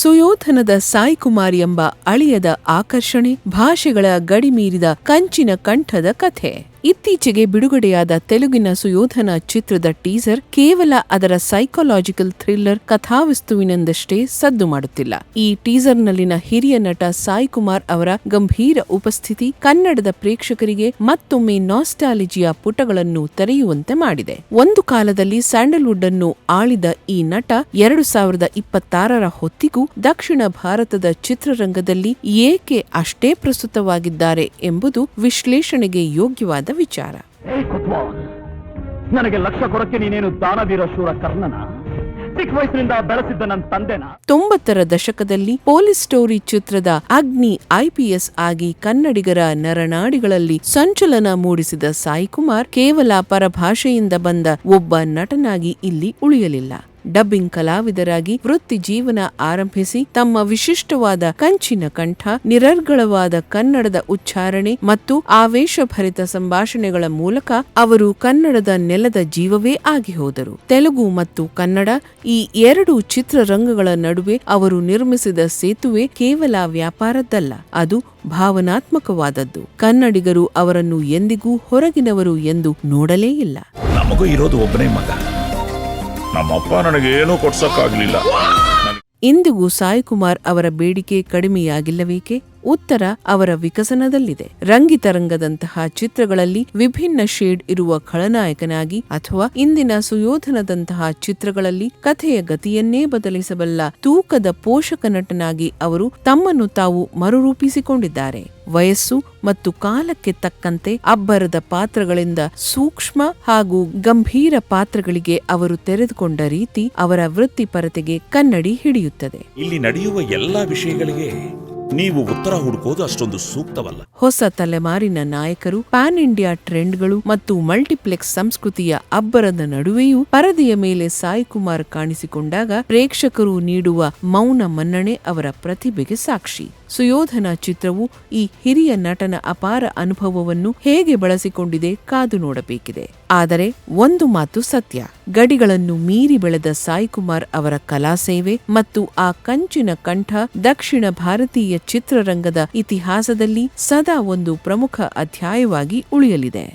ಸುಯೋಧನದ ಸಾಯಿ ಕುಮಾರ್ ಎಂಬ ಅಳಿಯದ ಆಕರ್ಷಣೆ, ಭಾಷೆಗಳ ಗಡಿ ಮೀರಿದ ಕಂಚಿನ ಕಂಠದ ಕಥೆ. ಇತ್ತೀಚೆಗೆ ಬಿಡುಗಡೆಯಾದ ತೆಲುಗಿನ ಸುಯೋಧನ ಚಿತ್ರದ ಟೀಸರ್ ಕೇವಲ ಅದರ ಸೈಕಾಲಜಿಕಲ್ ಥ್ರಿಲ್ಲರ್ ಕಥಾವಸ್ತುವಿನಿಂದಷ್ಟೇ ಸದ್ದು ಮಾಡುತ್ತಿಲ್ಲ. ಈ ಟೀಸರ್ನಲ್ಲಿನ ಹಿರಿಯ ನಟ ಸಾಯಿ ಕುಮಾರ್ ಅವರ ಗಂಭೀರ ಉಪಸ್ಥಿತಿ ಕನ್ನಡದ ಪ್ರೇಕ್ಷಕರಿಗೆ ಮತ್ತೊಮ್ಮೆ ನಾಸ್ಟಾಲಜಿಯ ಪುಟಗಳನ್ನು ತೆರೆಯುವಂತೆ ಮಾಡಿದೆ. ಒಂದು ಕಾಲದಲ್ಲಿ ಸ್ಯಾಂಡಲ್ವುಡ್ ಅನ್ನು ಆಳಿದ ಈ ನಟ 2026ರ ಹೊತ್ತಿಗೂ ದಕ್ಷಿಣ ಭಾರತದ ಚಿತ್ರರಂಗದಲ್ಲಿ ಏಕೆ ಅಷ್ಟೇ ಪ್ರಸ್ತುತವಾಗಿದ್ದಾರೆ ಎಂಬುದು ವಿಶ್ಲೇಷಣೆಗೆ ಯೋಗ್ಯವಾದ ವಿಚಾರ. ನನಗೆ ಲಕ್ಷ ಕೊಡಕ್ಕೆ ನೀನೇನು ದಾನವೀರ ಶೂರ ಕರ್ಣನ? ಚಿಕ್ಕ ವಯಸ್ಸಿನಿಂದ ಬೆಳೆಸಿದ್ದ ನನ್ನ ತಂದೆನ. 90ರ ದಶಕದಲ್ಲಿ ಪೊಲೀಸ್ ಸ್ಟೋರಿ ಚಿತ್ರದ ಅಗ್ನಿ IPS ಆಗಿ ಕನ್ನಡಿಗರ ನರನಾಡಿಗಳಲ್ಲಿ ಸಂಚಲನ ಮೂಡಿಸಿದ ಸಾಯಿ ಕುಮಾರ್ ಕೇವಲ ಪರಭಾಷೆಯಿಂದ ಬಂದ ಒಬ್ಬ ನಟನಾಗಿ ಇಲ್ಲಿ ಉಳಿಯಲಿಲ್ಲ. ಡಬ್ಬಿಂಗ್ ಕಲಾವಿದರಾಗಿ ವೃತ್ತಿ ಜೀವನ ಆರಂಭಿಸಿ ತಮ್ಮ ವಿಶಿಷ್ಟವಾದ ಕಂಚಿನ ಕಂಠ, ನಿರರ್ಗಳವಾದ ಕನ್ನಡದ ಉಚ್ಚಾರಣೆ ಮತ್ತು ಆವೇಶಭರಿತ ಸಂಭಾಷಣೆಗಳ ಮೂಲಕ ಅವರು ಕನ್ನಡದ ನೆಲದ ಜೀವವೇ ಆಗಿ ಹೋದರು. ತೆಲುಗು ಮತ್ತು ಕನ್ನಡ ಈ ಎರಡು ಚಿತ್ರರಂಗಗಳ ನಡುವೆ ಅವರು ನಿರ್ಮಿಸಿದ ಸೇತುವೆ ಕೇವಲ ವ್ಯಾಪಾರದ್ದಲ್ಲ, ಅದು ಭಾವನಾತ್ಮಕವಾದದ್ದು. ಕನ್ನಡಿಗರು ಅವರನ್ನು ಎಂದಿಗೂ ಹೊರಗಿನವರು ಎಂದು ನೋಡಲೇ ಇಲ್ಲ. ನಮಗೂ ಇರೋದು ಒಬ್ಬನೇ ಮಗ, ನಮ್ಮಪ್ಪ ನನಗೆ ಏನೂ ಕೊಡ್ಸಕ್ಕಾಗ್ಲಿಲ್ಲ. ಇಂದಿಗೂ ಸಾಯಿ ಕುಮಾರ್ ಅವರ ಬೇಡಿಕೆ ಕಡಿಮೆಯಾಗಿಲ್ಲವೇಕೆ? ಉತ್ತರ ಅವರ ವಿಕಸನದಲ್ಲಿದೆ. ರಂಗಿತರಂಗದಂತಹ ಚಿತ್ರಗಳಲ್ಲಿ ವಿಭಿನ್ನ ಶೇಡ್ ಇರುವ ಖಳನಾಯಕನಾಗಿ ಅಥವಾ ಇಂದಿನ ಸುಯೋಧನದಂತಹ ಚಿತ್ರಗಳಲ್ಲಿ ಕಥೆಯ ಗತಿಯನ್ನೇ ಬದಲಿಸಬಲ್ಲ ತೂಕದ ಪೋಷಕ ನಟನಾಗಿ ಅವರು ತಮ್ಮನ್ನು ತಾವು ಮರುರೂಪಿಸಿಕೊಂಡಿದ್ದಾರೆ. ವಯಸ್ಸು ಮತ್ತು ಕಾಲಕ್ಕೆ ತಕ್ಕಂತೆ ಅಬ್ಬರದ ಪಾತ್ರಗಳಿಂದ ಸೂಕ್ಷ್ಮ ಹಾಗೂ ಗಂಭೀರ ಪಾತ್ರಗಳಿಗೆ ಅವರು ತೆರೆದುಕೊಂಡ ರೀತಿ ಅವರ ವೃತ್ತಿಪರತೆಗೆ ಕನ್ನಡಿ ಹಿಡಿಯುತ್ತದೆ. ಇಲ್ಲಿ ನಡೆಯುವ ಎಲ್ಲಾ ವಿಷಯಗಳಿಗೆ ನೀವು ಉತ್ತರ ಹುಡುಕೋದು ಅಷ್ಟೊಂದು ಸೂಕ್ತವಲ್ಲ. ಹೊಸ ತಲೆಮಾರಿನ ನಾಯಕರು, ಪ್ಯಾನ್ ಇಂಡಿಯಾ ಟ್ರೆಂಡ್ಗಳು ಮತ್ತು ಮಲ್ಟಿಪ್ಲೆಕ್ಸ್ ಸಂಸ್ಕೃತಿಯ ಅಬ್ಬರದ ನಡುವೆಯೂ ಪರದೆಯ ಮೇಲೆ ಸಾಯಿ ಕುಮಾರ್ ಕಾಣಿಸಿಕೊಂಡಾಗ ಪ್ರೇಕ್ಷಕರು ನೀಡುವ ಮೌನ ಮನ್ನಣೆ ಅವರ ಪ್ರತಿಭೆಗೆ ಸಾಕ್ಷಿ. ಸುಯೋಧನ ಚಿತ್ರವು ಈ ಹಿರಿಯ ನಟನ ಅಪಾರ ಅನುಭವವನ್ನು ಹೇಗೆ ಬಳಸಿಕೊಂಡಿದೆ ಕಾದು ನೋಡಬೇಕಿದೆ. ಆದರೆ ಒಂದು ಮಾತು ಸತ್ಯ, ಗಡಿಗಳನ್ನು ಮೀರಿ ಬೆಳೆದ ಸಾಯಿ ಕುಮಾರ್ ಅವರ ಕಲಾ ಸೇವೆ ಮತ್ತು ಆ ಕಂಚಿನ ಕಂಠ ದಕ್ಷಿಣ ಭಾರತೀಯ ಚಿತ್ರರಂಗದ ಇತಿಹಾಸದಲ್ಲಿ ಸದಾ ಒಂದು ಪ್ರಮುಖ ಅಧ್ಯಾಯವಾಗಿ ಉಳಿಯಲಿದೆ.